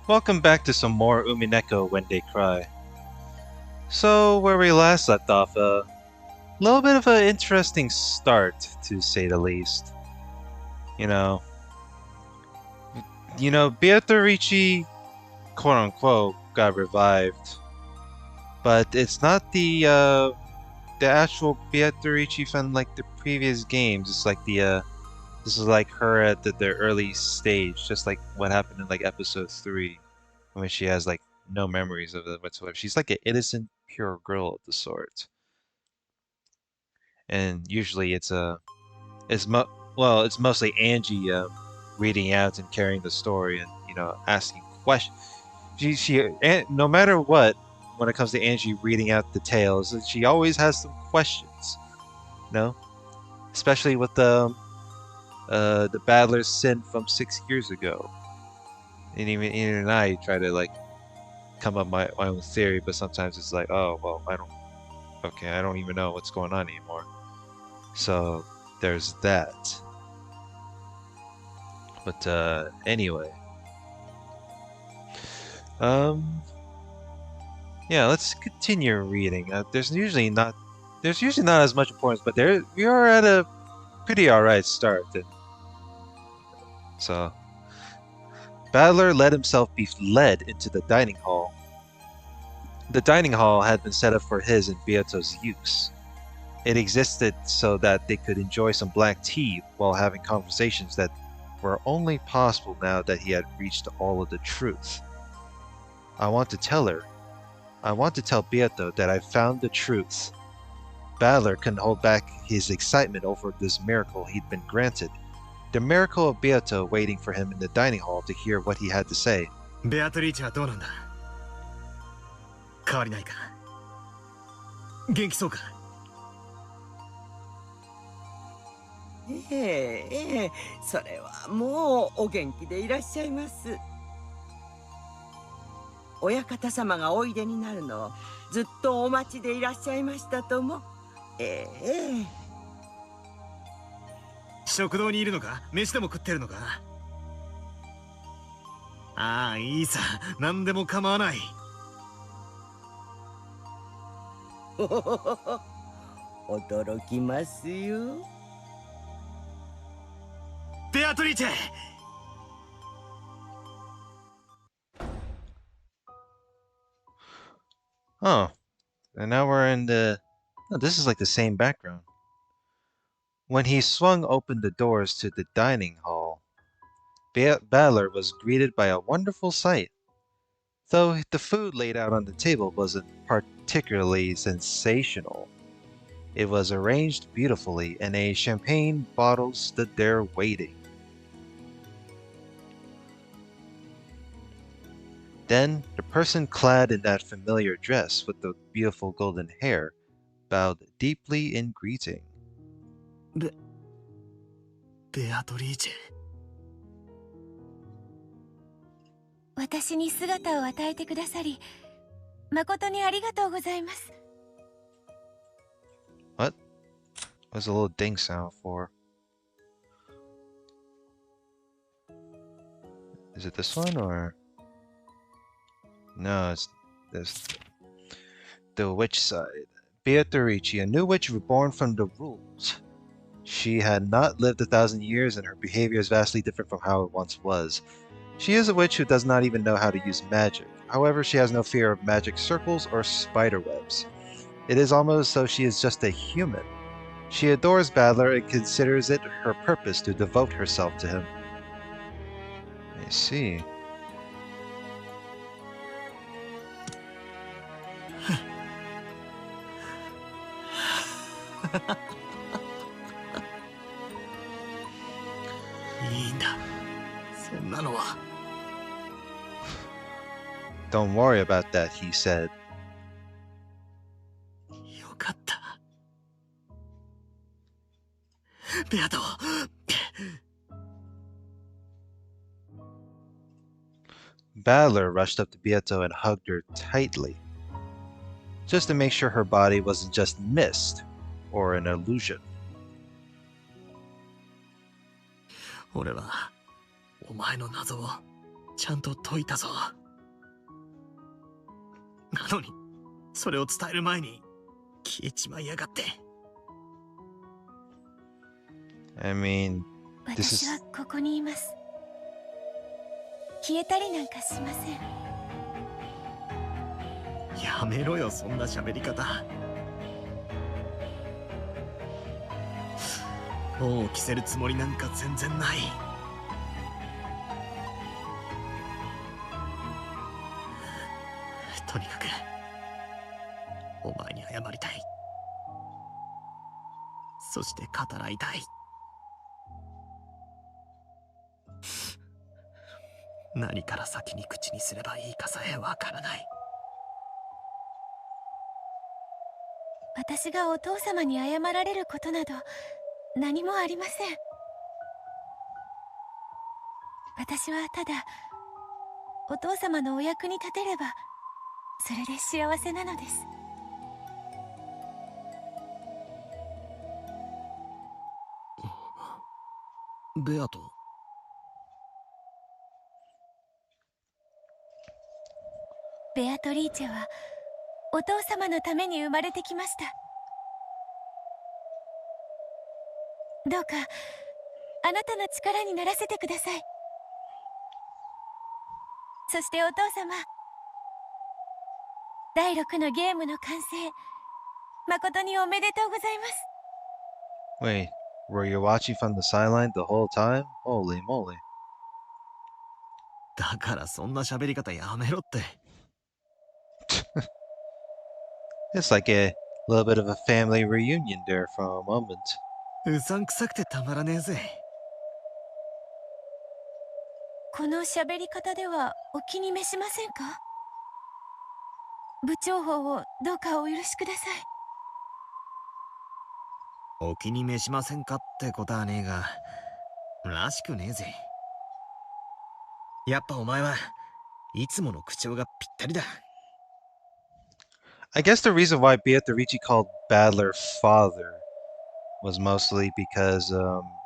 Welcome back to some more Umineko When They Cry. So, where we last left off, a little bit of an interesting start, to say the least. You know, Beatrice, quote unquote, got revived, but it's not the actual Beatrice from like the previous games. It's like this is like her at the early stage, just like what happened in like episode 3, when she has like no memories of it whatsoever. She's like an innocent, pure girl of the sort. And usually it's it's mostly Angie reading out and carrying the story and asking questions. No matter what, when it comes to Angie reading out the tales, she always has some questions. You know, especially with the Battler's sin from 6 years ago. And even I try to like come up my own theory, but sometimes it's like, oh well, I don't even know what's going on anymore. So there's that. But anyway, um, yeah, let's continue reading. There's usually not as much importance, but we are at a pretty alright start. And so Battler let himself be led into the dining hall. The dining hall had been set up for his and Beato's use. It existed so that they could enjoy some black tea while having conversations that were only possible now that he had reached all of the truth. I want to tell her. I want to tell Beato that I found the truth. Battler couldn't hold back his excitement over this miracle he'd been granted. The miracle of Beato waiting for him in the dining hall to hear what he had to say. Beatrice はどうなんだ変わりないか元気そうかそれはもうお元気でいらっしゃいます。親方様がおいでになるのをずっとお待ちでいらっしゃいましたとも。食堂にいるのか飯でも食ってるのかああいいさ何でも構わない驚きますよ。ベアトリーチェ Oh, and now we're in the... Oh, this is like the same background. When he swung open the doors to the dining hall, Battler was greeted by a wonderful sight. Though the food laid out on the table wasn't particularly sensational, it was arranged beautifully, and a champagne bottle stood there waiting. Then the person clad in that familiar dress with the beautiful golden hair bowed deeply in greeting. ベアトリーチェ私に姿を与えてくださり、誠にありがとうございます。What was a little ding sound for? Is it this one or? No, it's this. The witch side. Beatrice, a new witch reborn from the rules. She had not lived 1,000 years, and her behavior is vastly different from how it once was. She is a witch who does not even know how to use magic. However, she has no fear of magic circles or spider webs. It is almost as though she is just a human. She adores Battler and considers it her purpose to devote herself to him. I see. Don't worry about that, he said. よかったベアト Battler rushed up to Beato and hugged her tightly, just to make sure her body wasn't just mist or an illusion. 俺はお前の謎をちゃんと解いたぞ。なのにそれを伝える前に消えちまいやがって。 I mean, this 私 is... はここにいます。消えたりなんかしません。やめろよ、そんな喋り方。王を着せるつもりなんか全然ない。とにかくお前に謝りたい。そして語らいたい。何から先に口にすればいいかさえわからない。私がお父様に謝られることなど何もありません。私はただお父様のお役に立てればそれで幸せなのです。ベアト。ベアトリーチェはお父様のために生まれてきました。どうかあなたの力にならせてください。そしてお父様、第6のゲームの完成誠におめでとうございます。 Wait, were you watching from the sideline the whole time? Holy moly. だからそんな喋り方やめろって。It's like a little bit of a family reunion there for a moment. うさんくさくてたまらねえぜ。この喋り方ではお気に召しませんか？部長法をどうかお許しください。お気に召しませんかってことはねえが、らしくねえぜ。やっぱお前はいつもの口調がぴったりだ。 I guess the reason why Beatrice called Badler father was mostly because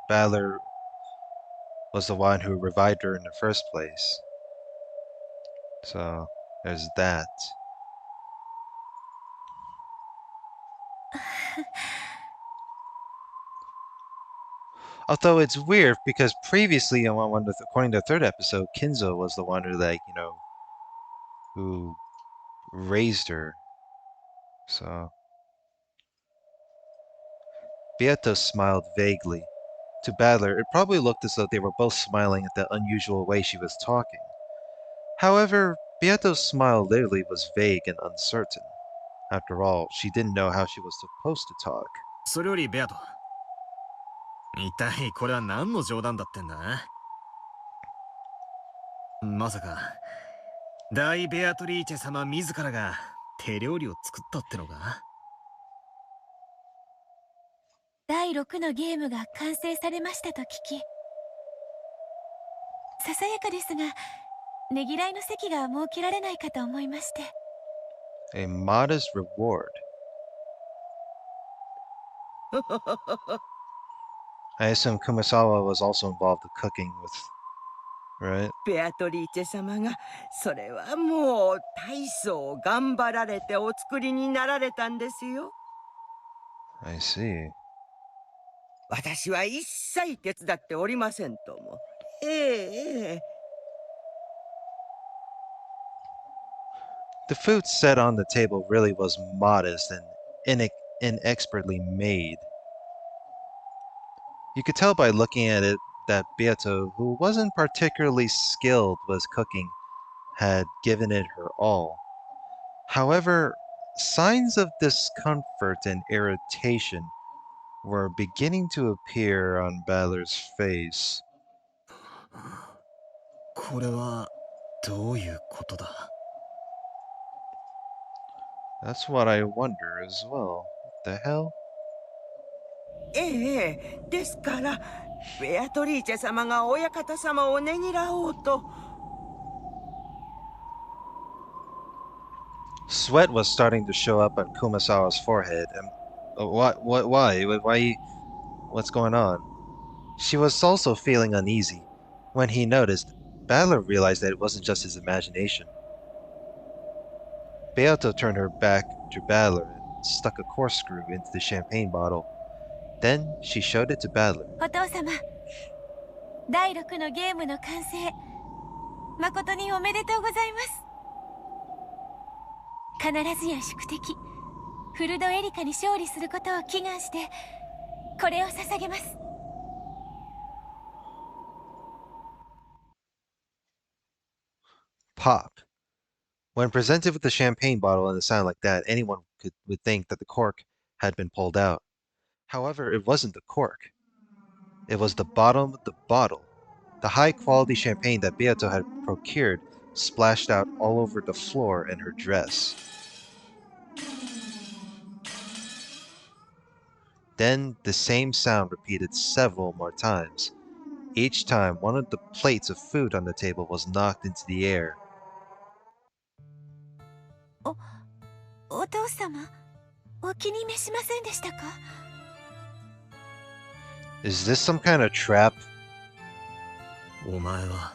Badler was the one who revived her in the first place. So there's that. Although it's weird because previously, according to the third episode, Kinzo was the one who, like, you know, who raised her. So Beato smiled vaguely. To Badler, it probably looked as though they were both smiling at the unusual way she was talking. However, Beato's smile literally was vague and uncertain. After all, she didn't know how she was supposed to talk. それよりベアト、一体これは何の冗談だってんだ？まさか大ベアトリーチェ様自らが手料理を作ったってのか？第6のゲームが完成されましたと聞き、ささやかですがねぎらいの席が設けられないかと思いまして。 A modest reward. I assume Kumasawa was also involved in cooking with, right? ベアトリーチェ様がそれはもう大層頑張られてお作りになられたんですよ。 I see. 私は一切手伝っておりませんとも。ええ。 The food set on the table really was modest and inexpertly made. You could tell by looking at it that Beato, who wasn't particularly skilled with cooking, had given it her all. However, signs of discomfort and irritation were beginning to appear on Balor's face. これはどういうことだ？ That's what I wonder as well. What the hell? ええ、ですからベアトリーチェ様が親方様をねぎらおうと。 Sweat was starting to show up on Kumasawa's forehead. And why? What's going on? She was also feeling uneasy when he noticed Battler realized that it wasn't just his imagination. Beato turned her back to Battler and stuck a corkscrew into the champagne bottle. Then she showed it to Battler. お父様、第6のゲームの完成、誠におめでとうございます。必ずや宿敵、フルドエリカに勝利することを祈願して、これを捧げます。Pop. When presented with a champagne bottle and a sound like that, anyone would think that the cork had been pulled out. However, it wasn't the cork. It was the bottom of the bottle. The high-quality champagne that Beato had procured splashed out all over the floor and her dress. Then the same sound repeated several more times. Each time, one of the plates of food on the table was knocked into the air. お父様、お気に召しませんでしたか？ Is this some kind of trap? お前は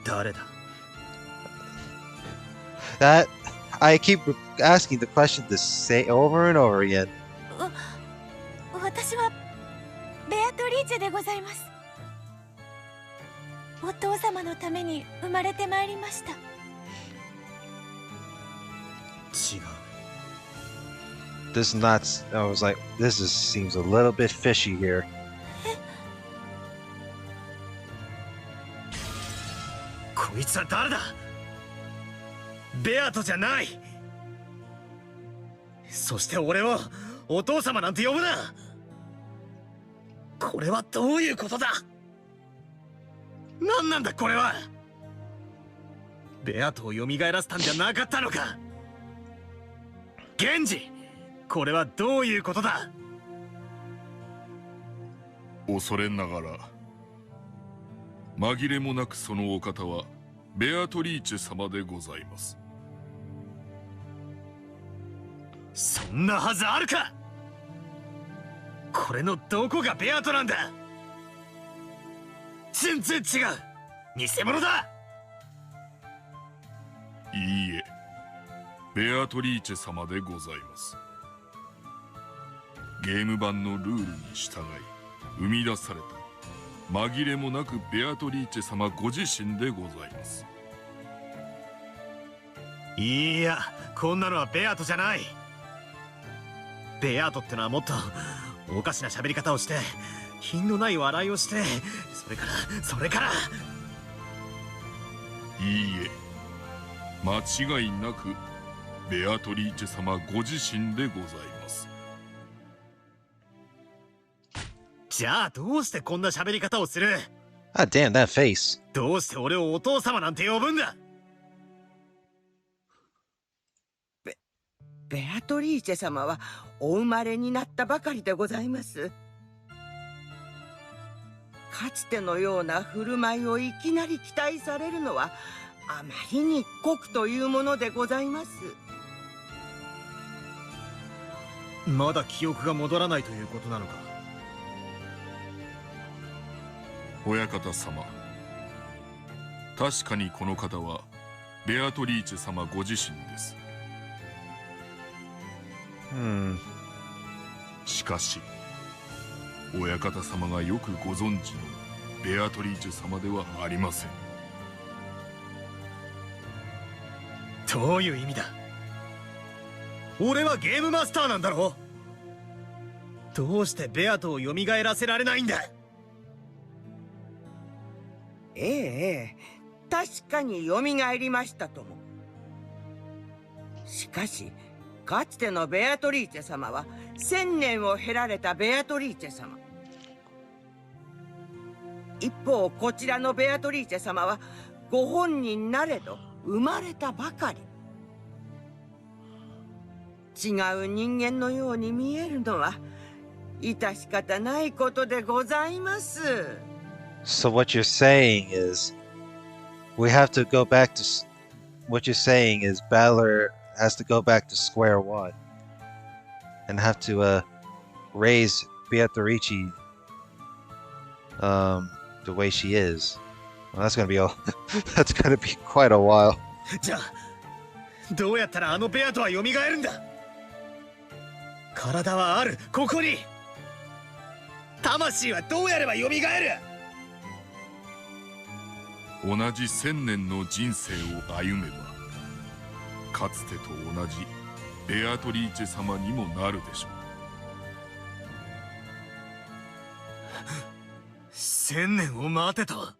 誰だ？ That I keep asking the question to say over and over again. 私はベアトリーチェでございます。お父様のために生まれてまいりました。違う。 This not. I was like, this seems a little bit fishy here. こいつは誰だ？ベアトじゃない。そして俺をお父様なんて呼ぶな。これはどういうことだ？何なんだこれは？ベアトを蘇らせたんじゃなかったのか？源氏、これはどういうことだ？恐れながら紛れもなくそのお方はベアトリーチェ様でございます。そんなはずあるか？これのどこがベアトなんだ？全然違う。偽物だ。いいえ、ベアトリーチェ様でございます。ゲーム版のルールに従い生み出された紛れもなくベアトリーチェ様ご自身でございます。いや、こんなのはベアトじゃない。ベアトってのはもっとおかしな喋り方をして品のない笑いをして、それからいいえ、間違いなくベアトリーチェ様ご自身でございます。じゃあどうしてこんな喋り方をする？ Ah, damn that face. どうして俺をお父様なんて呼ぶんだ？ベアトリーチェ様はお生まれになったばかりでございます。かつてのような振る舞いをいきなり期待されるのはあまりに酷というものでございます。まだ記憶が戻らないということなのか？親方様、確かにこの方はベアトリーチェ様ご自身です。しかし親方様がよくご存知のベアトリーチェ様ではありません。どういう意味だ？俺はゲームマスターなんだろ？どうしてベアトを蘇らせられないんだ？ええ、確かに蘇りましたとも。しかしかつてのベアトリーチェ様は1000年を経られたベアトリーチェ様。一方こちらのベアトリーチェ様はご本人なれど生まれたばかり。違う人間のように見えるのは致し方ないことでございます。So what you're saying is, we have to go back to. What you're saying is, Battler has to go back to square one, and have to raise Beatrice the way she is. Well, that's gonna be a that's gonna be quite a while. じゃあどうやったらあのベアトは蘇るんだ。体はあるここに。魂はどうやれば蘇る。同じ1000年の人生を歩めば、かつてと同じベアトリーチェ様にもなるでしょう。1000年を待てと。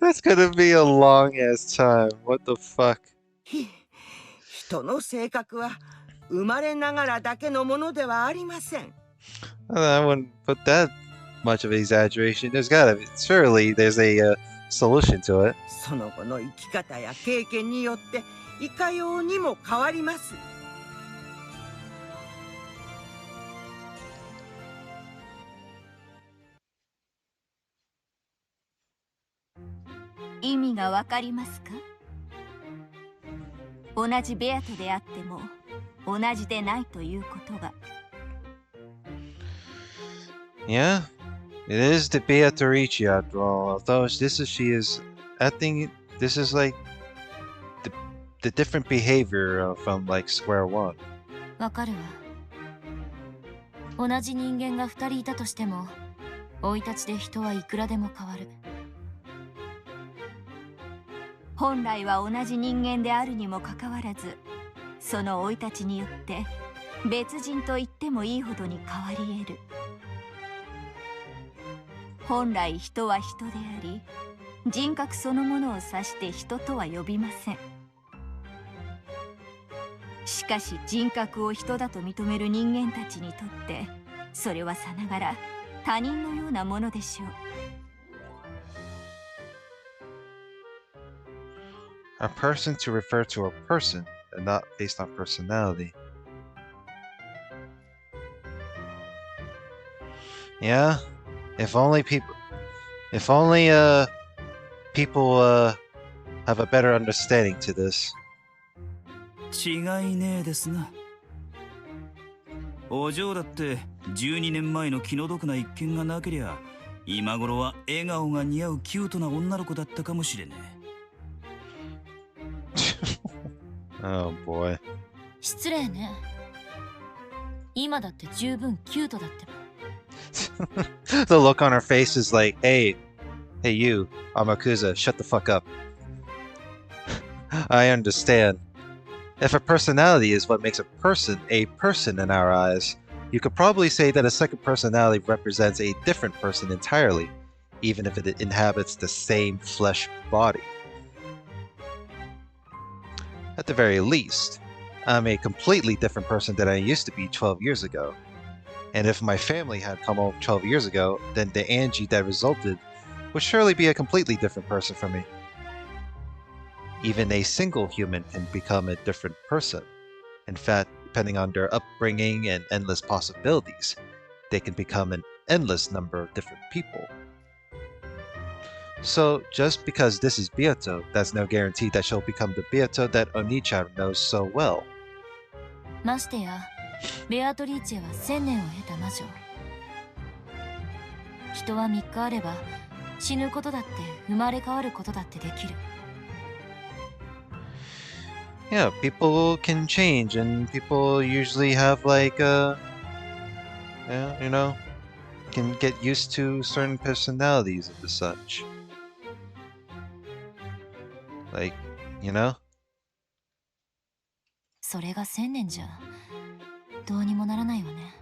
That's gonna be a long ass time. What the fuck? 人の性格は生まれながらだけのものではありません。I wouldn't put that much of an exaggeration. There's gotta be. Surely there's a solution to it. その後の生き方や経験によっていかようにも変わります。意味がわかりますか？同じベアトであっても同じでないということが。Yeah, it is the Beatrice after all. Although she is, I think this is like the different behavior from like square one. わかるわ。同じ人間が2人いたとしても、生い立ちで人はいくらでも変わる。本来は同じ人間であるにもかかわらず、その生い立ちによって別人と言ってもいいほどに変わり得る。本来人は人であり、人格そのものを指して人とは呼びません。しかし人格を人だと認める人間たちにとって、それはさながら他人のようなものでしょう。A person to refer to a person and not based on personality. Yeah, if only people have a better understanding to this. 違いねえですな。お嬢だって12年前の気の毒な一件がなけりゃ、今頃は笑顔が似合うキュートな女の子だったかもしれねえ。Oh boy. 失礼ね。今だって十分キュートだってば。The look on her face is like, hey you, Amakusa, shut the fuck up. I understand. If a personality is what makes a person in our eyes, you could probably say that a second personality represents a different person entirely, even if it inhabits the same flesh body. At the very least, I'm a completely different person than I used to be 12 years ago. And if my family had come home 12 years ago, then the Angie that resulted would surely be a completely different person from me. Even a single human can become a different person. In fact, depending on their upbringing and endless possibilities, they can become an endless number of different people. So, just because this is Beato, that's no guarantee that she'll become the Beato that Oni-chan knows so well. ましてや、ベアトリーチェは1000年を経た魔女。人は3日あれば死ぬことだって生まれ変わることだってできる。Yeah, people can change, and people usually have like can get used to certain personalities and such. Like, you know? それが1000年じゃどうにもならないわね。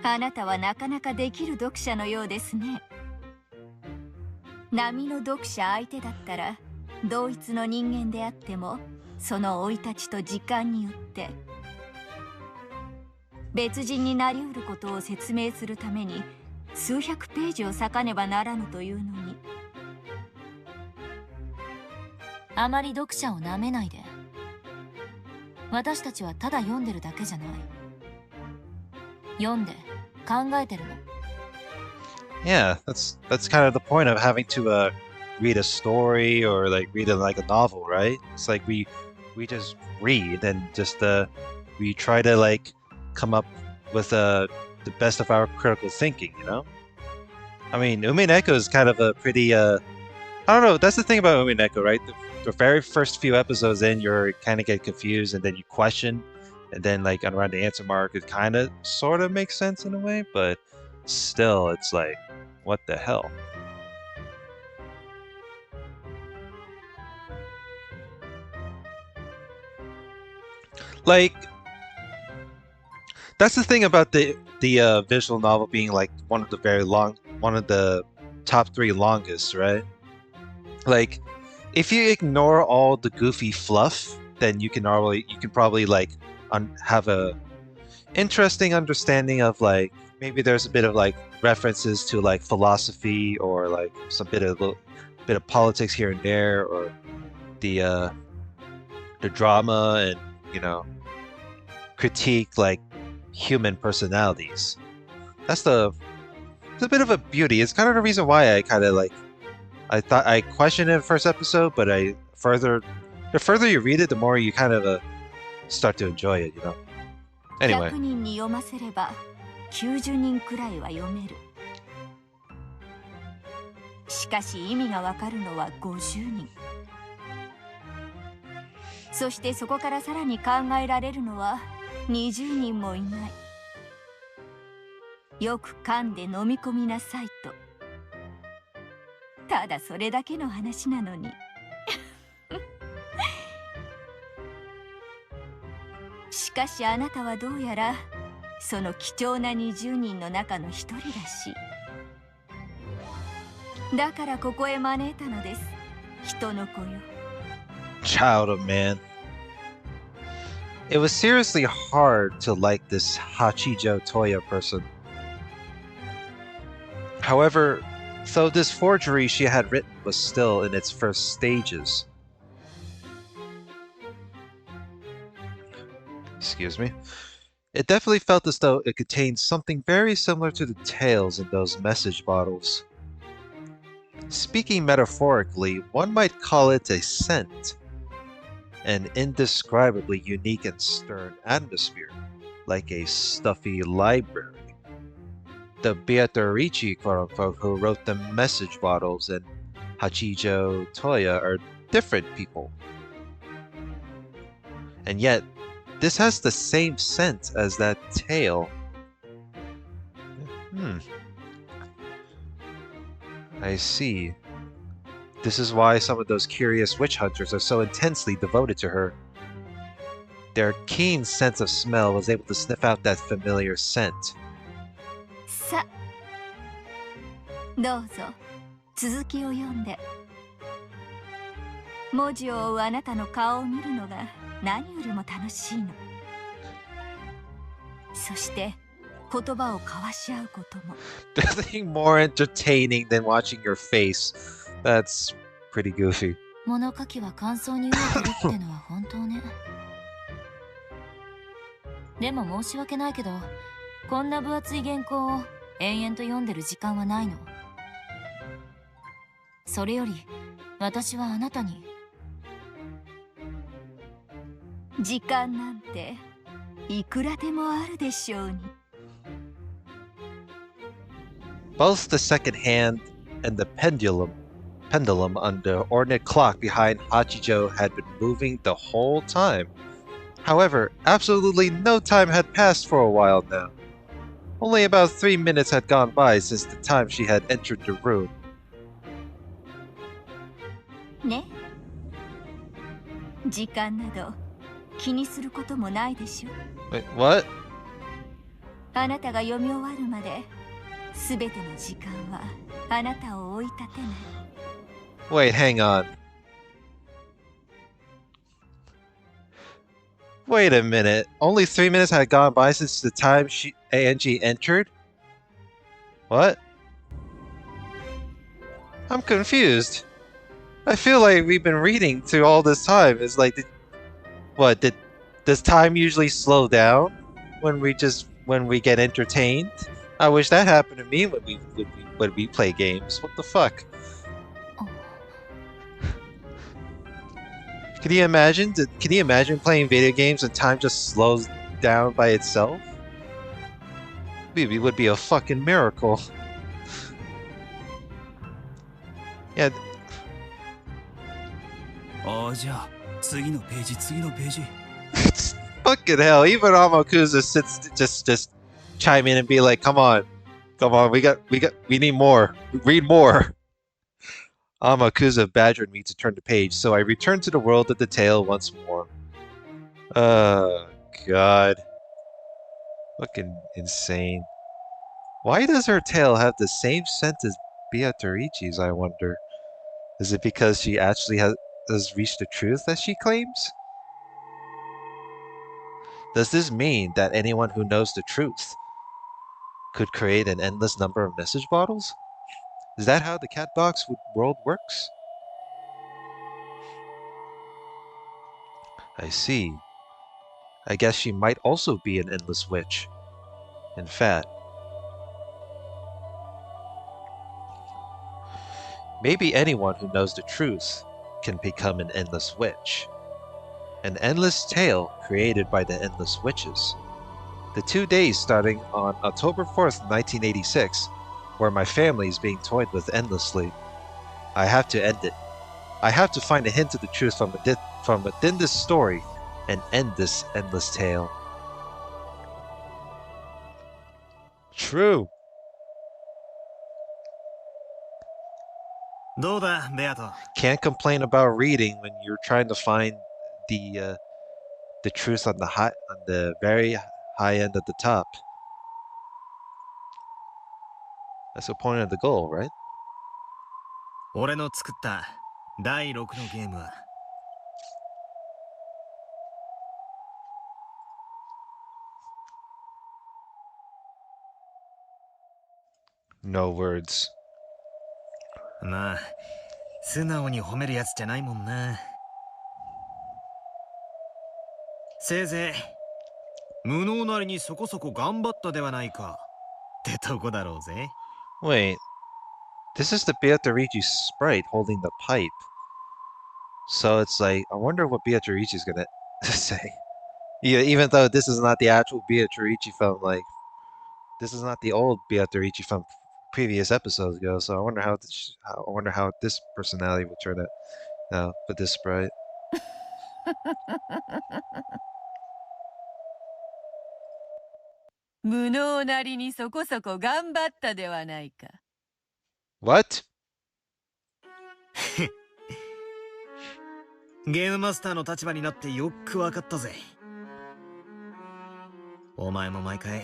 あなたはなかなかできる読者のようですね。並の読者相手だったら同一の人間であっても、その生い立ちと時間によって別人になりうることを説明するために数百ページを割かねばならぬというのに、あまり読者をなめないで。私たちはただ読んでるだけじゃない。読んで考えてるの。Yeah, that's kind of the point of having to read a story or like read like a novel, right? It's like we just read and just we try to like come up with the best of our critical thinking, you know? I mean, Umineko is kind of a pretty I don't know, that's the thing about Umineko, right? The very first few episodes in, you're kind of get confused, and then you question, and then like around the answer mark, it kind of sort of makes sense in a way, but still, it's like, what the hell? Like, that's the thing about the visual novel being like one of the top 3 longest, right? Like, if you ignore all the goofy fluff, then you can probably like have a interesting understanding of like maybe there's a bit of like references to like philosophy or like some bit of politics here and there, or the drama, and you know, critique like human personalities. That's it's a bit of a beauty. It's kind of the reason why I kind of like I thought I questioned it in the first episode, but the further you read it, the more you kind of start to enjoy it, you know. Anyway. 100人に読ませれば90人くらいは読める。しかし意味がわかるのは50人。そしてそこからさらに考えられるのは20人もいない。よく噛んで飲み込みなさいと。ただそれだけの話なのに。しかしあなたはどうやらその貴重な20人の中の一人らしい。だからここへ招いたのです。人の子よ。Child of man. It was seriously hard to like this Hachijo Toya person. However, though this forgery she had written was still in its first stages. Excuse me. It definitely felt as though it contained something very similar to the tales in those message bottles. Speaking metaphorically, one might call it a scent. An indescribably unique and stern atmosphere, like a stuffy library. The Beatrice, quote-unquote, who wrote the message bottles, and Hachijo Toya are different people. And yet, this has the same scent as that tale. I see. This is why some of those curious witch hunters are so intensely devoted to her. Their keen sense of smell was able to sniff out that familiar scent. さ、どうぞ続きを読んで。文字を追うあなたの顔を見るのが何よりも楽しいの。そして言葉を交わし合うことも。There's nothing more entertaining than watching your face. That's pretty goofy. 物書きは感想に飢えてるってのは本当ね。でも申し訳ないけど、こんな分厚い原稿を延々と読んでる時間はないの。それより私はあなたに時間なんていくらでもあるでしょうに。Both the second hand and the pendulum on the ornate clock behind Hachijo had been moving the whole time. However, absolutely no time had passed for a while now. Only about 3 minutes had gone by since the time she had entered the room. ね、時間など気にすることもないでしょ。Wait, what? あなたが読み終わるまで、すべての時間はあなたを追い立てない。Wait, hang on. Wait a minute. Only 3 minutes had gone by since the time Angie entered? What? I'm confused. I feel like we've been reading through all this time. It's like, does time usually slow down when we get entertained? I wish that happened to me when we play games. What the fuck? Can you imagine playing video games and time just slows down by itself? Maybe would be a fucking miracle. Yeah, ああ、じゃあ次のページ次のページ。 fucking hell. Even Amakusa sits just chime in and be like, "Come on, come on, we need more. Read more." Amakusa badgered me to turn the page, so I returned to the world of the tale once more. God. Fucking insane. Why does her tale have the same scent as Beatrice's, I wonder? Is it because she actually has reached the truth that she claims? Does this mean that anyone who knows the truth could create an endless number of message bottles? Is that how the Catbox world works? I see. I guess she might also be an endless witch. In fact, maybe anyone who knows the truth can become an endless witch. An endless tale created by the endless witches. The 2 days starting on October 4th, 1986, where my family is being toyed with endlessly. I have to end it. I have to find a hint of the truth from within this story and end this endless tale. True. どうだ、ベアト。 Can't complain about reading when you're trying to find the truth on the very high end at the top. That's the point of the goal, right? 俺の作った第6のゲームは No words. まあ素直に褒めるやつじゃないもんな。せいぜい無能なりにそこそこ頑張ったではないかってとこだろうぜ。 Wait, this is the Beatrice sprite holding the pipe. So it's like, I wonder what Beatrice is gonna say. Yeah, even though this is not the actual Beatrice from this is not the old Beatrice from previous episodes ago. So I wonder how this personality will turn out now with this sprite. 無能なりにそこそこ頑張ったではないか。What? ゲームマスターの立場になってよくわかったぜ。お前も毎回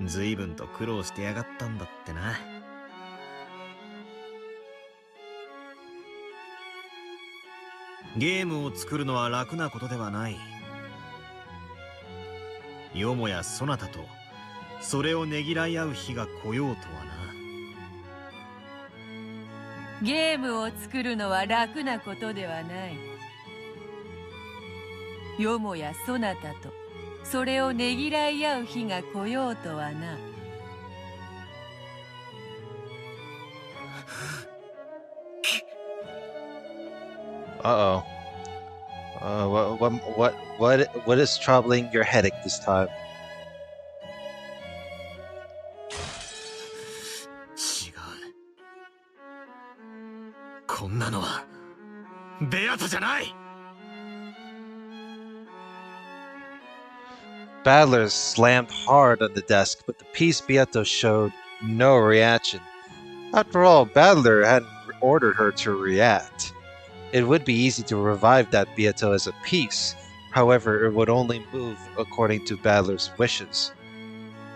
随分と苦労してやがったんだってな。ゲームを作るのは楽なことではない。よもやそなたとそれをねぎらい合う日が来ようとはな。ゲームを作るのは楽なことではない。よもやそなたとそれをねぎらい合う日が来ようとはな。Uh-oh. What is troubling your headache this time? 違う。こんなのはベアトじゃない。 Battler slammed hard on the desk, but the piece Beato showed no reaction. After all, Battler hadn't ordered her to react. It would be easy to revive that Beato as a piece, however, it would only move according to Battler's wishes.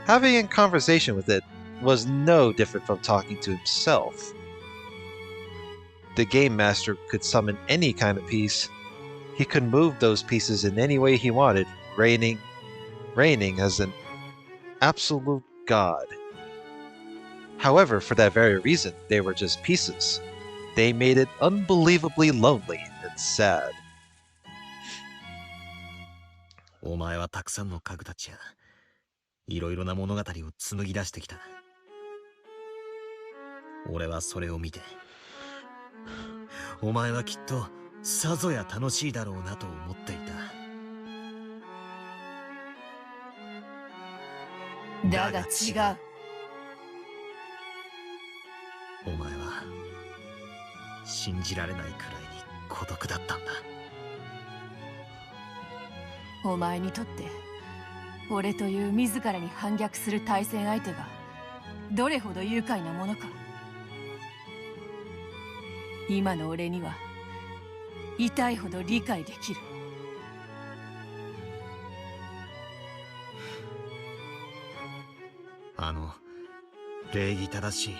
Having a conversation with it was no different from talking to himself. The Game Master could summon any kind of piece. He could move those pieces in any way he wanted, reigning as an absolute god. However, for that very reason, they were just pieces. They made it unbelievably lonely and sad. お前はたくさんの家具たちやいろいろな物語を紡ぎ出してきた。俺はそれを見て、お前はきっとさぞや楽しいだろうなと思っていた。だが違う。お前は信じられないくらいに孤独だったんだ。お前にとって俺という自らに反逆する対戦相手がどれほど愉快なものか。今の俺には痛いほど理解できる。あの礼儀正しい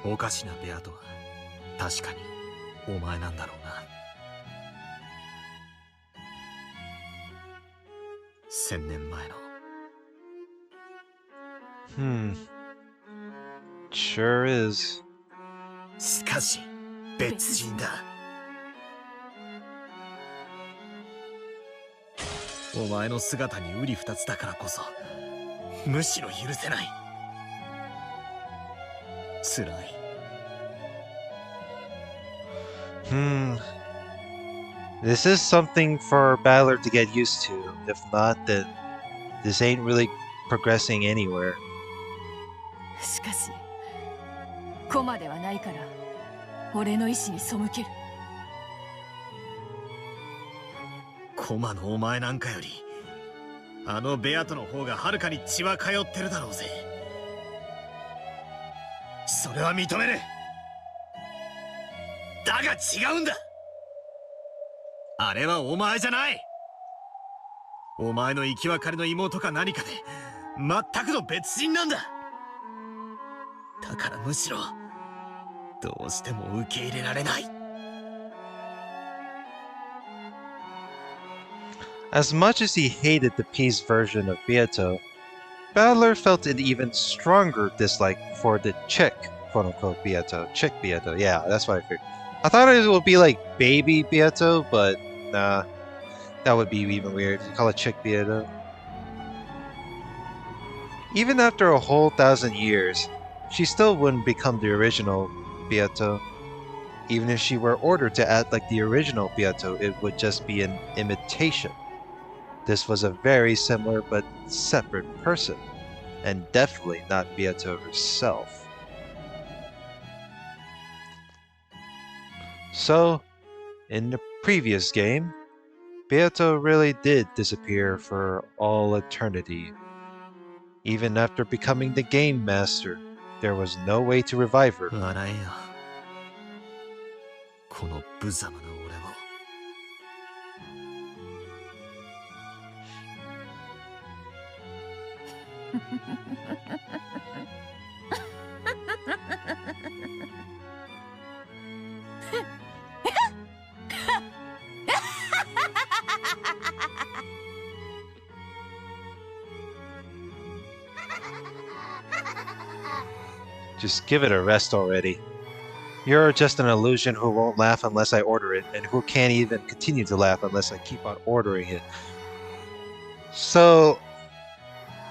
おかしなベアトは確かにお前なんだろうな。1000年前の。Sure is. しかし別人だ。お前の姿に瓜二つだからこそむしろ許せない。辛い。This is something for Battler to get used to. If not, then this ain't really progressing anywhere. しかし駒ではないから俺の意志に背ける。駒のお前なんかよりあのベアトの方がはるかに血は通ってるだろうぜ。それは認める。だが違うんだ。あれはお前じゃない。お前の生き別れの妹か何かで全くの別人なんだ。だからむしろどうしても受け入れられない。As much as he hated the peace version of Beato, Battler felt an even stronger dislike for the chick, quote-unquote, Beato. Chick Beato, yeah, that's what I figured. I thought it would be like baby Beato, but nah, that would be even weird. You call it chick Beato. Even after a whole 1,000 years, she still wouldn't become the original Beato. Even if she were ordered to act like the original Beato, it would just be an imitation. This was a very similar but separate person, and definitely not Beato herself. So, in the previous game, Beato really did disappear for all eternity. Even after becoming the Game Master, there was no way to revive her. 笑えよ、この無様な俺を。Just give it a rest already. You're just an illusion who won't laugh unless I order it, and who can't even continue to laugh unless I keep on ordering it. So...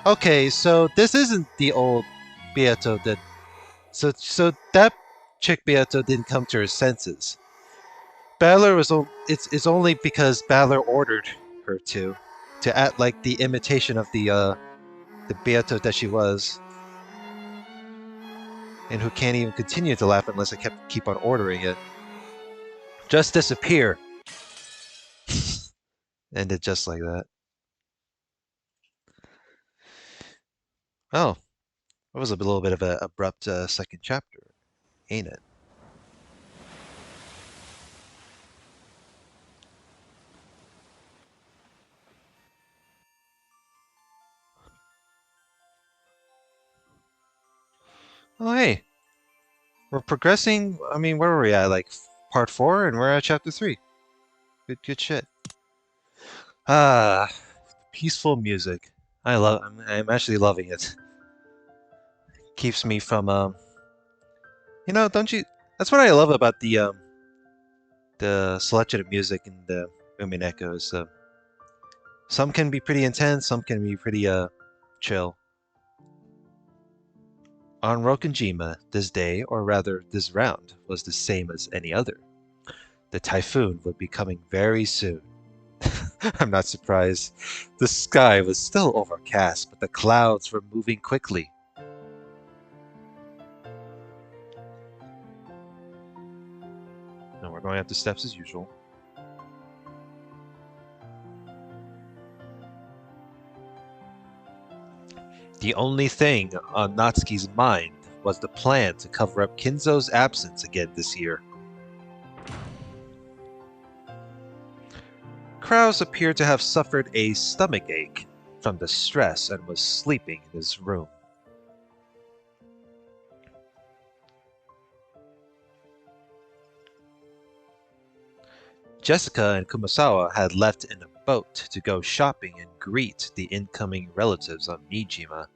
Okay, so this isn't the old Beato that... So that chick Beato didn't come to her senses. Battler was... It's only because Battler ordered her to act like the imitation of the Beato that she was. And who can't even continue to laugh unless I keep on ordering it. Just disappear. Ended just like that. Oh, that was a little bit of an abrupt second chapter, ain't it? Oh, hey. We're progressing. I mean, where were we at? Like part 4, and we're at chapter 3. Good shit. Ah, peaceful music. I'm actually loving it. Keeps me from you know, don't you? That's what I love about the selection of music in the Umineko is some can be pretty intense, some can be pretty chill. On Rokenjima, this day, or rather this round, was the same as any other. The typhoon would be coming very soon. I'm not surprised. The sky was still overcast, but the clouds were moving quickly. And we're going up the steps as usual. The only thing on Natsuki's mind was the plan to cover up Kinzo's absence again this year. Krause appeared to have suffered a stomach ache from the stress and was sleeping in his room. Jessica and Kumasawa had left in a boat to go shopping and greet the incoming relatives on Nijima.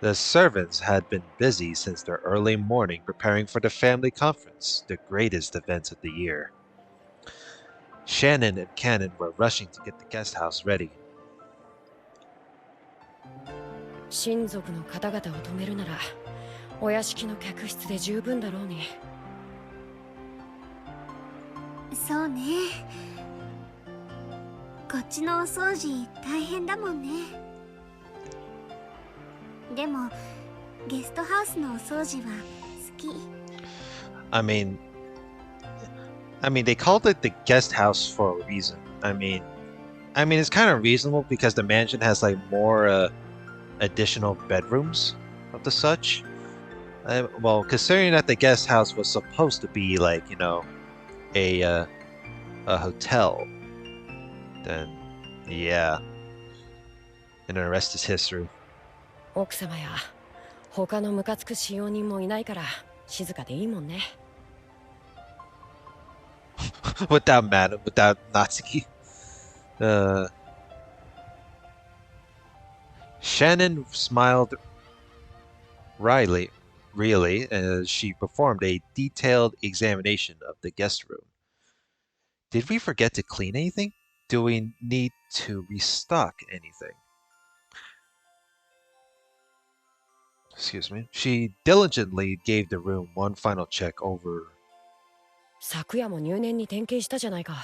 The servants had been busy since their early morning preparing for the family conference, the greatest event of the year. Shannon and Kanon were rushing to get the guest house ready. 親族の方々を止めるならお屋敷の客室で十分だろうに。そうね。こっちのお掃除大変だもんね。でもゲストハウスのお掃除は好き。I mean, they called it the guest house for a reason. I mean, it's kind of reasonable because the mansion has like more additional bedrooms of the such. Well, considering that the guest house was supposed to be like, you know, a hotel, then yeah. And the rest is history. 奥様や他のムカつく使用人もいないから静かでいいもんね。without Natsuki. Shannon smiled wryly, really, as she performed a detailed examination of the guest room. Did we forget to clean anything? Do we need to restock anything? Excuse me. She diligently gave the room one final check over. 昨夜も入念に点検したじゃないか。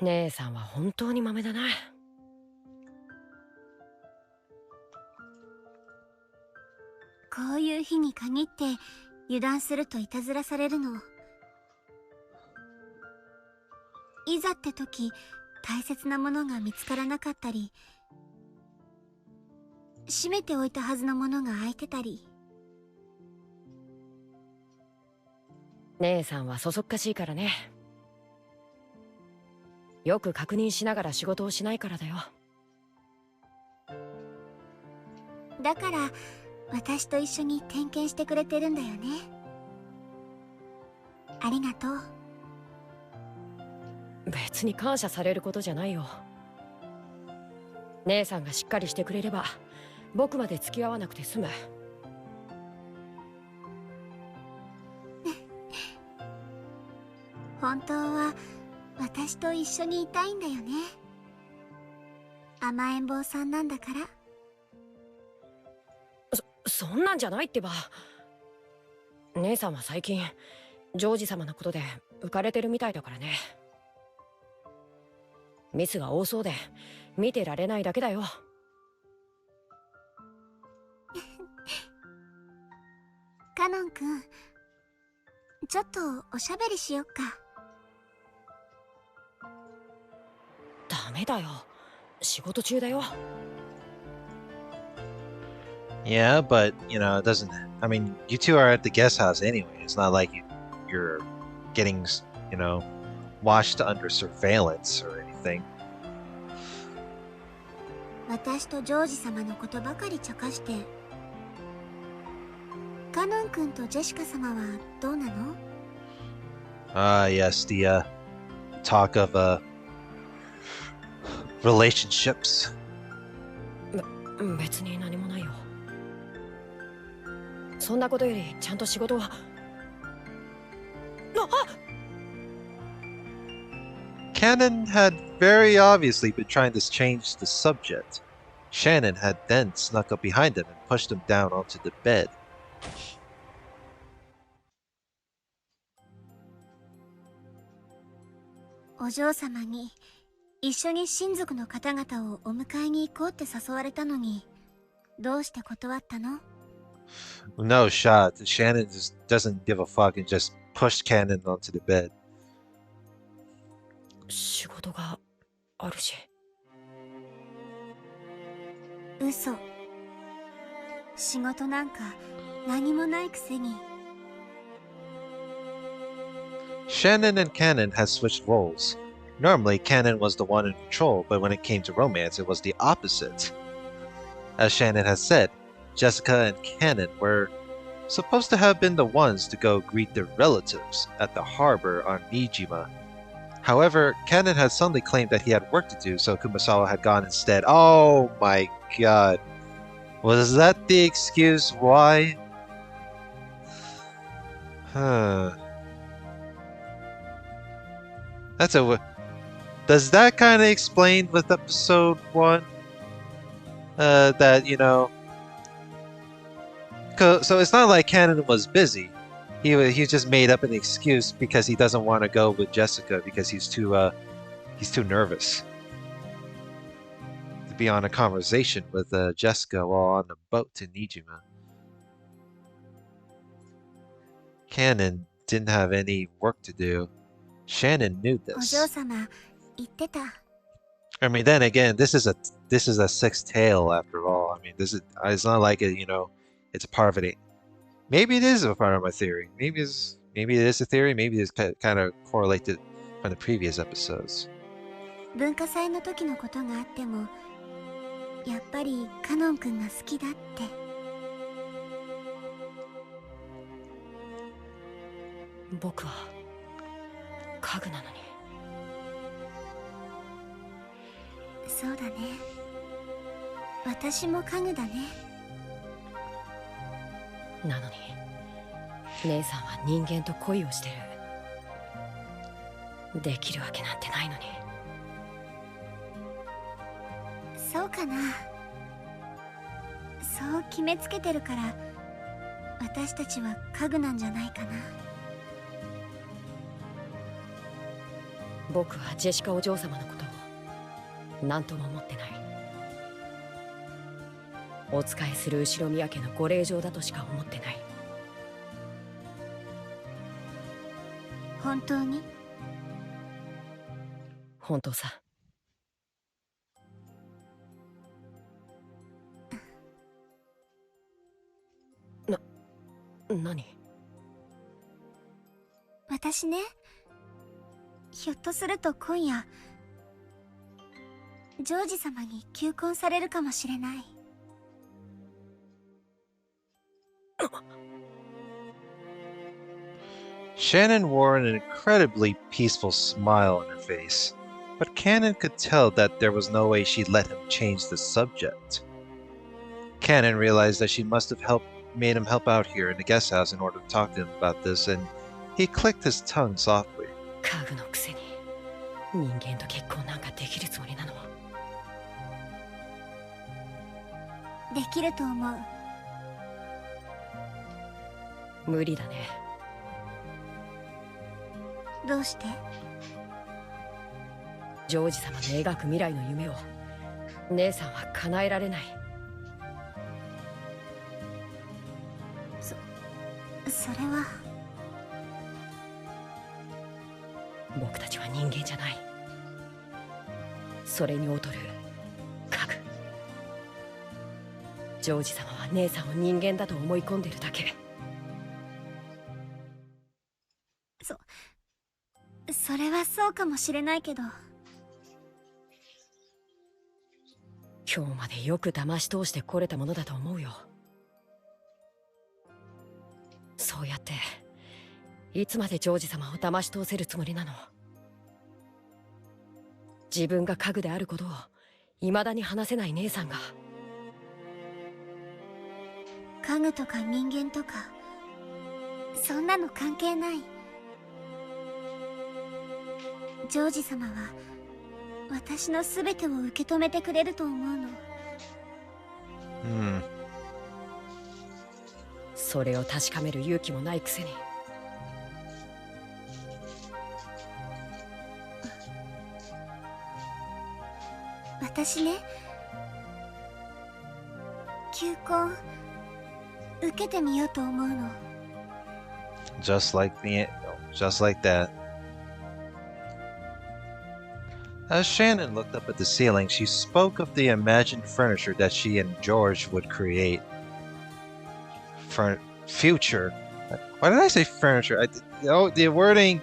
姉さんは本当に豆だな。こういう日に限って油断するといたずらされるの。いざって時大切なものが見つからなかったり、閉めておいたはずのものが開いてたり。姉さんはそそっかしいからね。よく確認しながら仕事をしないからだよ。だから私と一緒に点検してくれてるんだよね。ありがとう。別に感謝されることじゃないよ。姉さんがしっかりしてくれれば僕まで付き合わなくて済む。本当は私と一緒にいたいんだよね。甘えん坊さんなんだから。そんなんじゃないってば。姉さんは最近ジョージ様のことで浮かれてるみたいだからね。ミスが多そうで見てられないだけだよ。カノン君、ちょっとおしゃべりしよっか。ダメだよ。仕事中だよ。Yeah, but you know, it doesn't. I mean, you two are at the guest house anyway. It's not like you're getting, you know, watched under surveillance or anything. 私とジョージ様のことばかり茶化して。カノン君とジェシカ様はどうなの？ Yes, the talk of relationships. 別に何もないよ。そんなことよりちゃんと仕事は。Kanon had very obviously been trying to change the subject. Shannon had then snuck up behind him and pushed him down onto the bed. お嬢様に一緒に親族の方々をお迎えに行こうって誘われたのに、どうして断ったの？ No shot. Shannon just doesn't give a fuck and just pushed Kanon onto the bed. 仕事があるし。嘘。仕事なんか何もないくせに。Shannon and Kanon had switched roles. Normally, Kanon was the one in control, but when it came to romance, it was the opposite. As Shannon has said, Jessica and Kanon were supposed to have been the ones to go greet their relatives at the harbor on Nijima. However, Kanon had suddenly claimed that he had work to do, so Kumasawa had gone instead. Oh my god. Was that the excuse why? Huh. Does that kind of explain with episode 1? That, so it's not like Kanon was busy. He just made up an excuse because he doesn't want to go with Jessica because he's too nervous to be on a conversation with Jessica while on the boat to Nijima. Kanon didn't have any work to do. Shannon knew お this. 嬢様言ってた。I mean, then again, this is a sixth tale after all. I mean, it's not like it's a part of it. Maybe it is a part of my theory. Maybe it is a theory. Maybe it's kind of correlated from the previous episodes. 文化祭の時のことがあっても、やっぱりカノン君が好きだって。僕は家具なのに。そうだね。私も家具だね。なのに姉さんは人間と恋をしてる。できるわけなんてないのに。そうかな。そう決めつけてるから私たちは家具なんじゃないかな。僕はジェシカお嬢様のことを何とも思ってない。お仕えする後宮家のご令嬢だとしか思ってない。本当に？本当さ。何？私ね、ひょっとすると今夜ジョージ様に求婚されるかもしれない。Shannon wore an incredibly peaceful smile on her face, but Kanon could tell that there was no way she'd let him change the subject. Kanon realized that she must have made him help out here in the guest house in order to talk to him about this, and he clicked his tongue softly. 家具のくせに人間と結婚なんかできるつもりなの？できると思う。無理だね。どうして？ジョージ様の描く未来の夢を姉さんは叶えられない。それは。僕たちは人間じゃない。それに劣る家具。ジョージ様は姉さんを人間だと思い込んでるだけ。それはそうかもしれないけど。今日までよく騙し通してこれたものだと思うよ。そうやっていつまでジョージ様を騙し通せるつもりなの？自分が家具であることを未だに話せない姉さんが。家具とか人間とかそんなの関係ない。ジョージ様は私の全てを受け止めてくれると思うの。それを確かめる勇気もないくせに。私ね、求婚受けてみようと思うの。Just like just like that. As Shannon looked up at the ceiling, she spoke of the imagined furniture that she and George would create. Future. Why did I say furniture? Oh, the wording.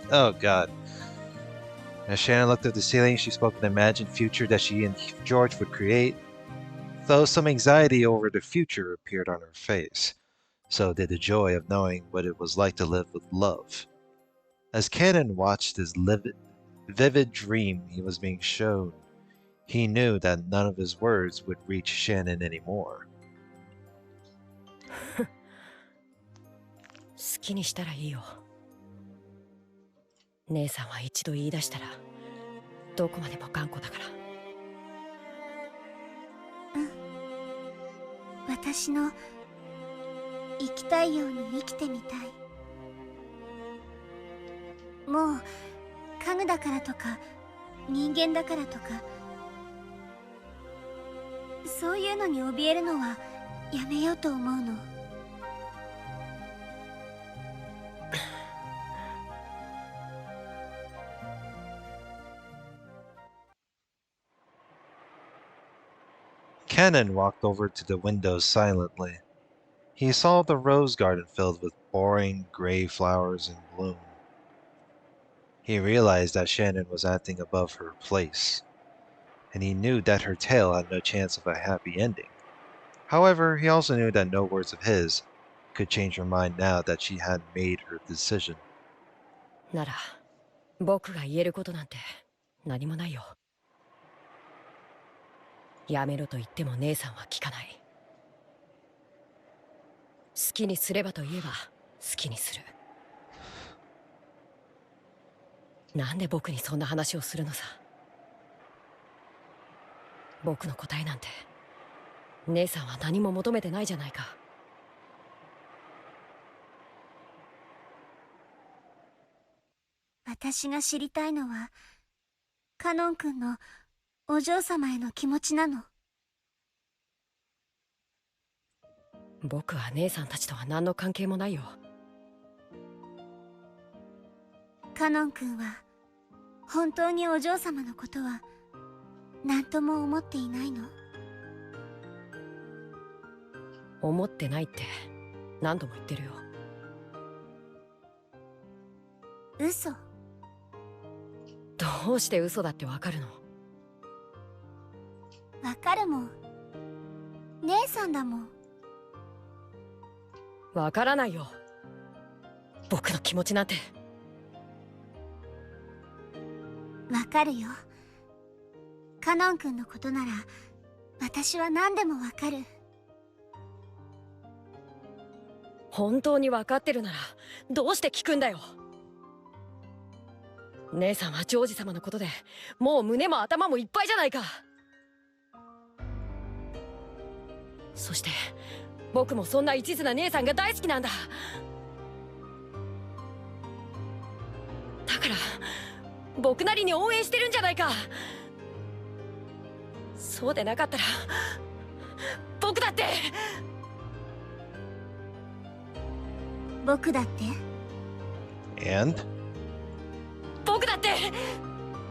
Oh, God. As Shannon looked at the ceiling, she spoke of the imagined future that she and George would create, though some anxiety over the future appeared on her face. So did the joy of knowing what it was like to live with love. As Kanon watched his vivid dream he was being shown, he knew that none of his words would reach Shannon anymore. 好きにしたらいいよ。姉さんは一度言い出したらどこまでも頑固だから。うん。私の生きたいように生きてみたい。もう家具だからとか人間だからとかそういうのに怯えるのはやめようと思うの。Kanon walked over to the window silently. He saw the rose garden filled with boring gray flowers in bloom. He realized that Shannon was acting above her place, and he knew that her tale had no chance of a happy ending. However, he also knew that no words of his could change her mind now that she had made her decision. なら、僕が言えることなんて何もないよ。やめろと言っても姉さんは聞かない。好きにすればと言えば好きにする。なんで僕にそんな話をするのさ。僕の答えなんて姉さんは何も求めてないじゃないか。私が知りたいのはカノン君のお嬢様への気持ちなの。僕は姉さんたちとは何の関係もないよ。カノン君は本当にお嬢様のことは何とも思っていないの？思ってないって何度も言ってるよ。嘘？どうして嘘だってわかるの？わかるもん。姉さんだもん。わからないよ。僕の気持ちなんて。わかるよ。カノン君のことなら私は何でもわかる。本当にわかってるならどうして聞くんだよ。姉さんはジョージ様のことでもう胸も頭もいっぱいじゃないか。そして僕もそんな一途な姉さんが大好きなんだ。だから僕なりに応援してるんじゃないか。そうでなかったら僕だって僕だって And? 僕だって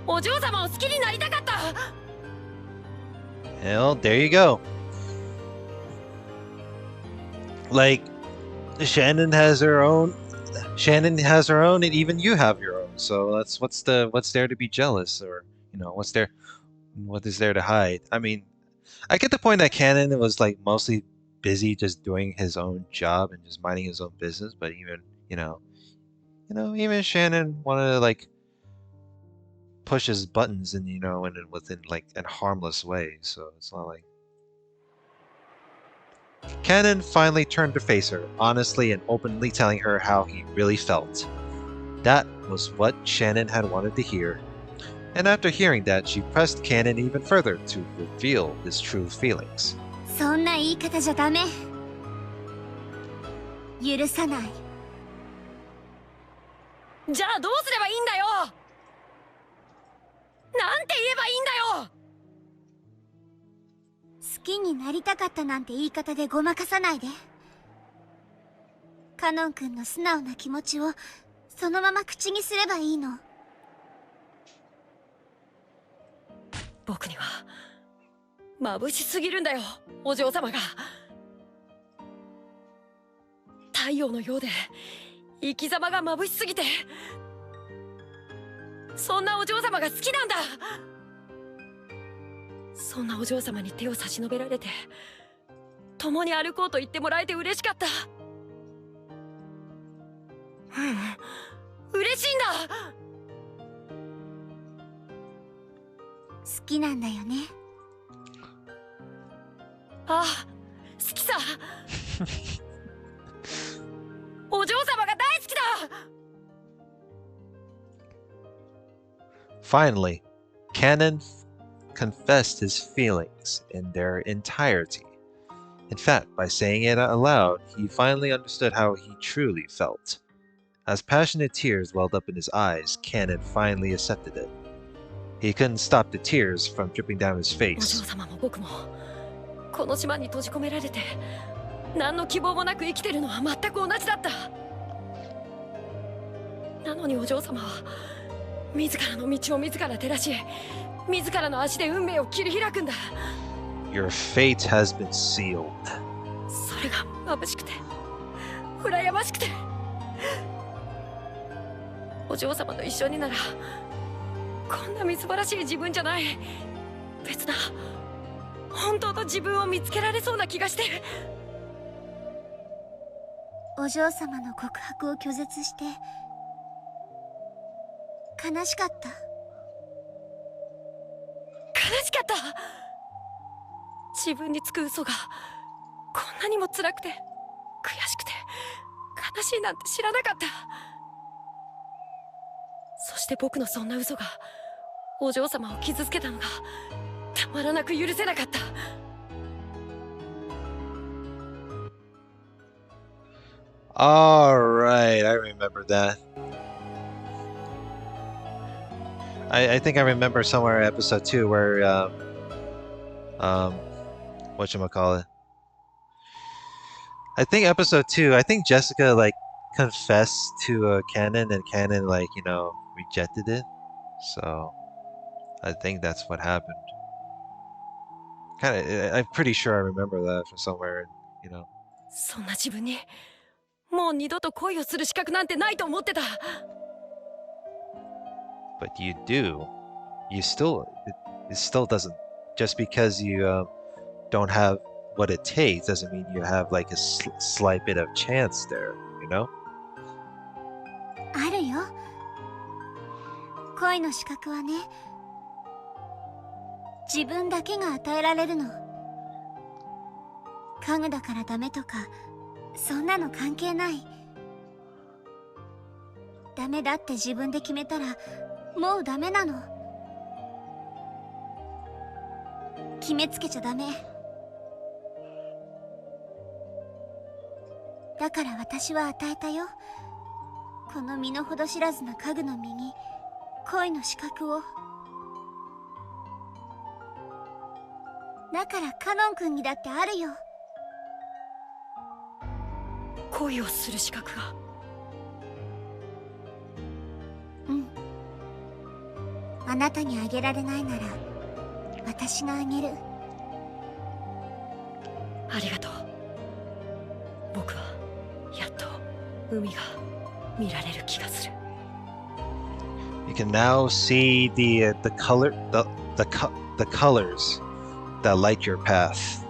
お嬢様を好きになりたかった。 Well, there you go. Like, Shannon has her own, and even you have your own. So that's what's there to be jealous, or what is there to hide? I mean, I get the point that Kanon was like mostly busy just doing his own job and just minding his own business, but even even Shannon wanted to like push his buttons and within like a harmless way. So it's not like. Kanon finally turned to face her, honestly and openly telling her how he really felt. That was what Shannon had wanted to hear. And after hearing that, she pressed Kanon even further to reveal his true feelings. そんな言い方じゃダメ。許さない。じゃあどうすればいいんだよ。なんて言えばいいんだよ。きになりたかったなんて言い方でごまかさないで。カノン君の素直な気持ちをそのまま口にすればいいの。僕には眩しすぎるんだよ、お嬢様が。太陽のようで生き様が眩しすぎて、そんなお嬢様が好きなんだ。そんなお嬢様に手を差し伸べられて、共に歩こうと言ってもらえて嬉しかった。嬉しいんだ。好きなんだよね。ああ、好きさ。お嬢様が大好きだ。Finally, Kanon confessed his feelings in their entirety. In fact, by saying it out loud, he finally understood how he truly felt. As passionate tears welled up in his eyes, Kanon finally accepted it. He couldn't stop the tears from dripping down his お face. 嬢様も僕もこの島に閉じ込められて、何の希望もなく生きてるのは全く同じだった。なのにお嬢様は自らの道を自ら照らし、自らの足で運命を切り開くんだ。 Your fate has been sealed. それが眩しくて羨ましくて、お嬢様と一緒にならこんなみすぼらしい自分じゃない、別な本当の自分を見つけられそうな気がして。お嬢様の告白を拒絶して悲しかった。悲しかった。自分につく嘘がこんなにも辛くて悔しくて悲しいなんて知らなかった。そして僕のそんな嘘がお嬢様を傷つけたのがたまらなく許せなかった。Alright, I remember that. I think I remember somewhere in episode 2 where, whatchamacallit. I think episode 2, I think Jessica, like, confessed to Kanon, and Kanon, like, you know, rejected it. So, I think that's what happened. I'm pretty sure I remember that from somewhere, you know. そんな自分にもう二度と恋をする資格なんてないと思ってた。But you do. You still, it still doesn't. Just because you don't have what it takes doesn't mean you have like a slight bit of chance there, you know? あるよ。恋の資格はね、自分だけが与えられるの。家具だからダメとかそんなの関係ない。ダメだって自分で決めたらもうダメなの。決めつけちゃダメ。だから私は与えたよ、この身の程知らずな家具の身に恋の資格を。だからカノン君にだってあるよ。恋をする資格が。うん。あなたにあげられないなら私があげる。ありがとう。僕はやっと海が見られる気がする。 You can now see the colors that light your path.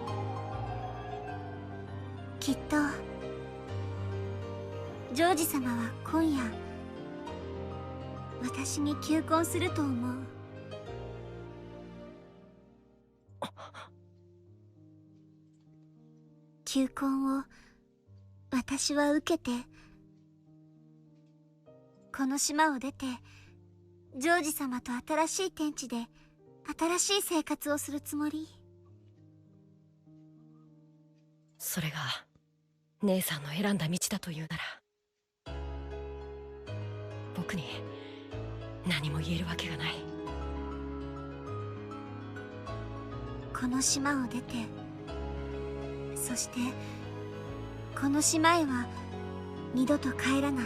きっとジョージ様は今夜私に求婚すると思う。求婚を私は受けて、この島を出てジョージ様と新しい天地で新しい生活をするつもり。それが姉さんの選んだ道だというなら、僕に何も言えるわけがない。この島を出て、そしてこの島へは二度と帰らない。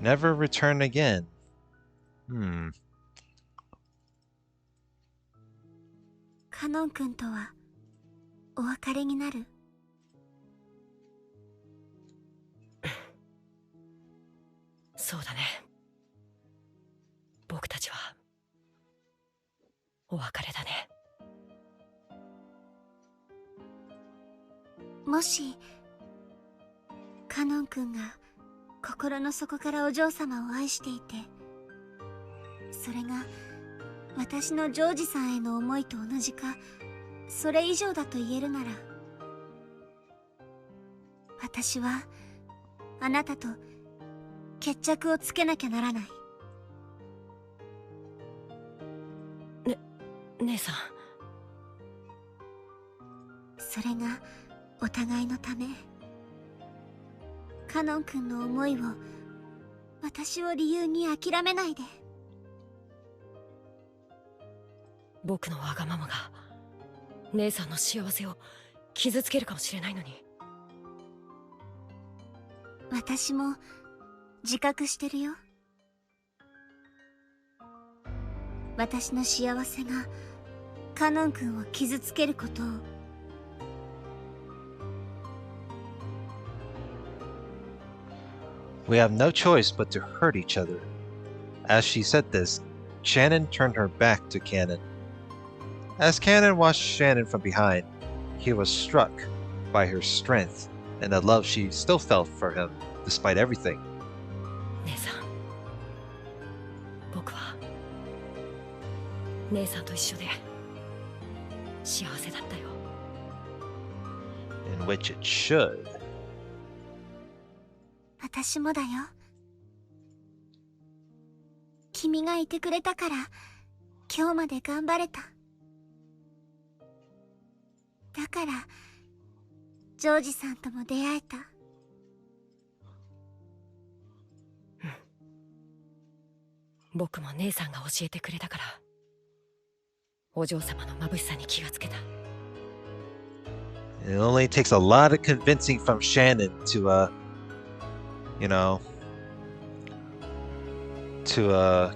Never return again. カノン君とはお別れになる。そうだね。僕たちはお別れだね。もしカノン君が心の底からお嬢様を愛していて、それが私のジョージさんへの思いと同じかそれ以上だと言えるなら、私はあなたと決着をつけなきゃならない。姉さん。それがお互いのため。カノン君の思いを私を理由に諦めないで。僕のわがままが姉さんの幸せを傷つけるかもしれないのに。私も自覚してるよ。私の幸せがカノン君を傷つけることを。We have no choice but to hurt each other. As she said this, Shannon turned her back to Kanon. As Kanon watched Shannon from behind, he was struck by her strength and the love she still felt for him, despite everything. 姉さん、僕は姉さんと一緒で幸せだったよ。In which it should. 私もだよ。君がいてくれたから今日まで頑張れた。だからジョージさんとも出会えた。僕も姉さんが教えてくれたからお嬢様の眩しさに気がつけた。It only takes a lot of convincing from Shannon to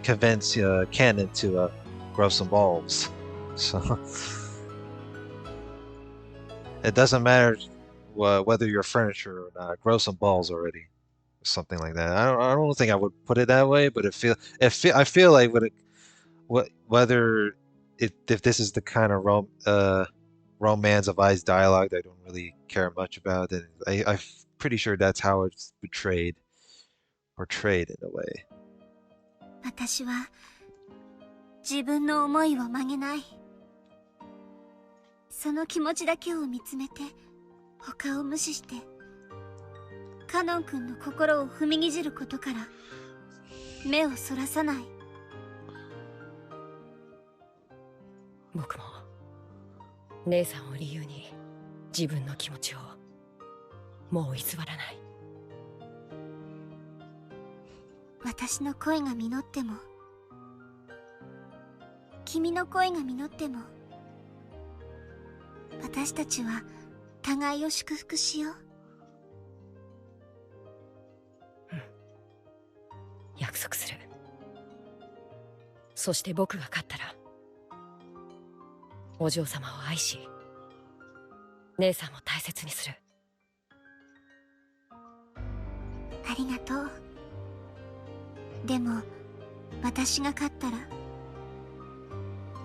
convince Kanon to grow some balls. So it doesn't matter whether you're furniture or not. Grow some balls already, or something like that. I don't think I would put it that way, but I feel like if this is the kind of romance of eyes dialogue that I don't really care much about, then I'm pretty sure that's how it's portrayed in a way. 私は自分の思いを曲げない。その気持ちだけを見つめて他を無視してカノン君の心を踏みにじることから目をそらさない。僕も姉さんを理由に自分の気持ちをもう偽らない。私の恋が実っても君の恋が実っても私たちは互いを祝福しよう。約束する。そして僕が勝ったらお嬢様を愛し姉さんも大切にする。ありがとう。でも私が勝ったら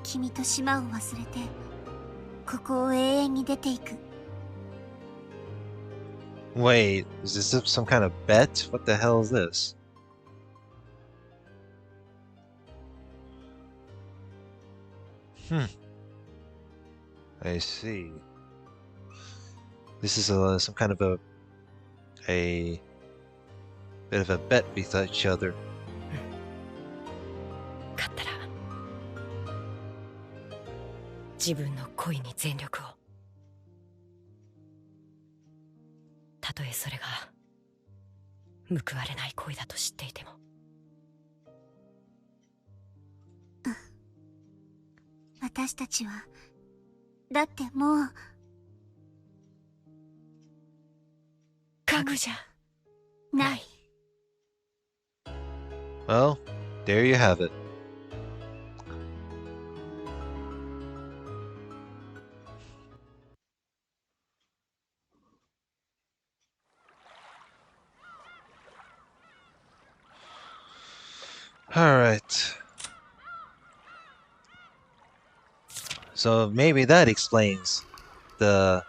君と島を忘れてここを永遠に出ていく。 Wait, is this some kind of bet? What the hell is this? I see. This is some kind of a bit of a bet with each other. 勝ったら自分の恋に全力を。たとえそれが報われない恋だと知っていても。私たちは、だってもう、家具じゃない。Well, there you have it. Alright. So maybe that explains the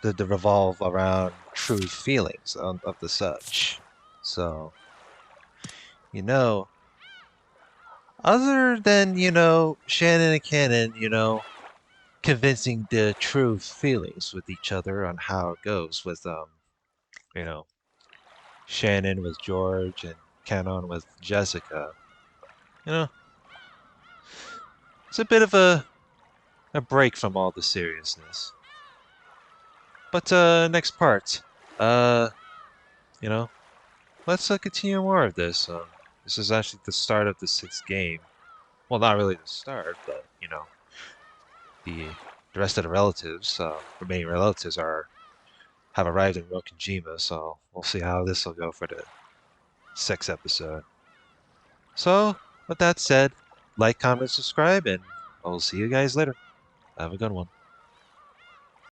revolve around true feelings of the such. So, other than, Shannon and Kanon, convincing the true feelings with each other on how it goes with, you know, Shannon with George and Kanon with Jessica. It's a bit of a break from all the seriousness. But next part, uh, you know, let's continue more of this. This is actually the start of the 6th game. Well, not really the start, but the rest of the relatives, remaining relatives, have arrived in Rokujima. So we'll see how this will go for the 6th episode. So with that said, like, comment, subscribe, and I'll see you guys later. Have a good one.